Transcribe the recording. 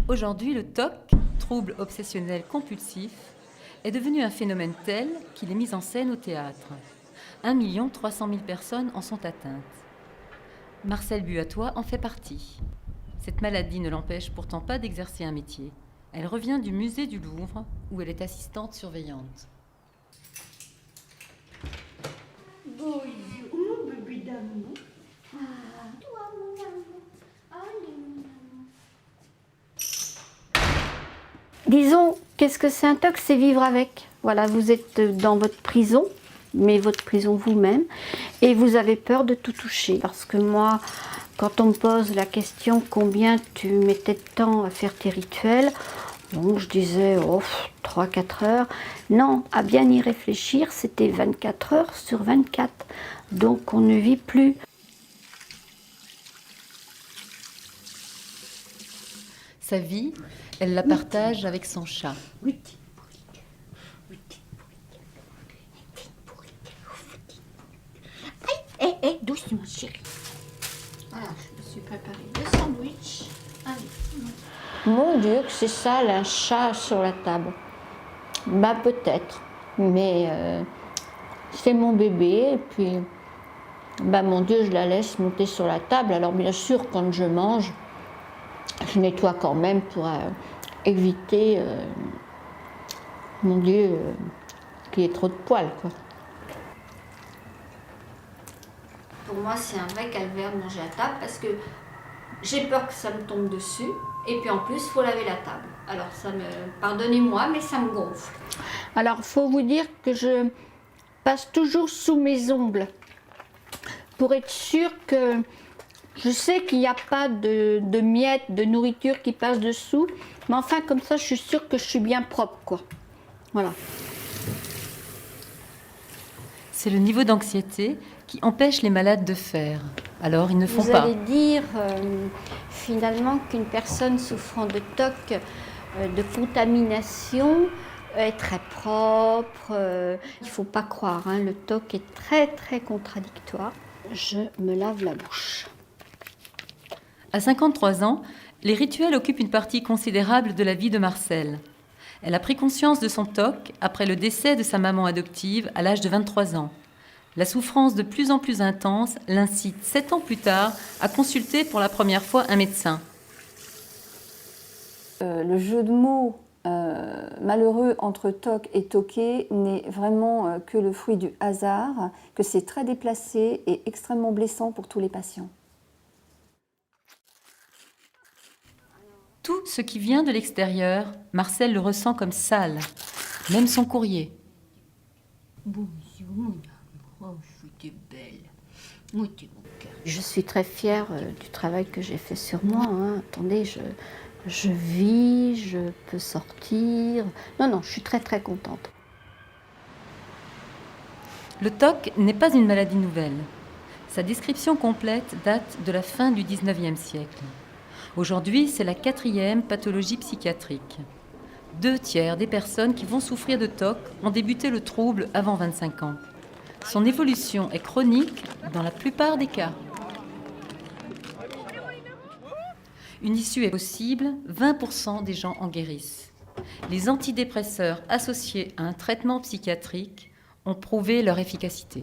Aujourd'hui, le TOC, trouble obsessionnel compulsif, est devenu un phénomène tel qu'il est mis en scène au théâtre. 1 300 000 personnes en sont atteintes. Marcel Buatois en fait partie. Cette maladie ne l'empêche pourtant pas d'exercer un métier. Elle revient du musée du Louvre, où elle est assistante surveillante. Bonjour, mon bébé d'amour. Ah, toi, mon amour. Allez, mon amour. Disons, qu'est-ce que c'est un TOC? C'est vivre avec. Voilà, vous êtes dans votre prison, mais votre prison vous-même, et vous avez peur de tout toucher. Parce que moi, quand on me pose la question combien tu mettais de temps à faire tes rituels, bon, je disais 3-4 heures. Non, à bien y réfléchir, c'était 24 heures sur 24. Donc on ne vit plus. Sa vie, elle la partage avec son chat. Doucement, chérie. Voilà, je me suis préparé le sandwich. Allez. Mon Dieu, que c'est sale, un chat sur la table. Bah peut-être, mais c'est mon bébé, et puis, bah mon Dieu, je la laisse monter sur la table. Alors bien sûr, quand je mange, je nettoie quand même pour éviter, mon Dieu, qu'il y ait trop de poils, quoi. Pour moi, c'est un vrai calvaire de manger à table parce que j'ai peur que ça me tombe dessus. Et puis en plus, il faut laver la table. Alors pardonnez-moi, mais ça me gonfle. Alors, il faut vous dire que je passe toujours sous mes ongles pour être sûre que je sais qu'il n'y a pas de miettes, de nourriture qui passe dessous. Mais enfin, comme ça, je suis sûre que je suis bien propre, quoi. Voilà. C'est le niveau d'anxiété qui empêche les malades de faire. Alors, ils ne font Vous pas. allez dire finalement qu'une personne souffrant de TOC, de contamination, est très propre. Il ne faut pas croire, hein, le TOC est très très contradictoire. Je me lave la bouche. À 53 ans, les rituels occupent une partie considérable de la vie de Marcel. Elle a pris conscience de son TOC après le décès de sa maman adoptive à l'âge de 23 ans. La souffrance de plus en plus intense l'incite 7 ans plus tard à consulter pour la première fois un médecin. Le jeu de mots malheureux entre TOC et toqué n'est vraiment que le fruit du hasard, que c'est très déplacé et extrêmement blessant pour tous les patients. Tout ce qui vient de l'extérieur, Marcel le ressent comme sale, même son courrier. Bonjour mon amour, oh t'es belle, oh t'es mon cœur. Je suis très fière du travail que j'ai fait sur moi, hein. Attendez, je vis, je peux sortir. Non, je suis très très contente. Le TOC n'est pas une maladie nouvelle. Sa description complète date de la fin du 19e siècle. Aujourd'hui, c'est la 4e pathologie psychiatrique. 2 tiers des personnes qui vont souffrir de TOC ont débuté le trouble avant 25 ans. Son évolution est chronique dans la plupart des cas. Une issue est possible, 20% des gens en guérissent. Les antidépresseurs associés à un traitement psychiatrique ont prouvé leur efficacité.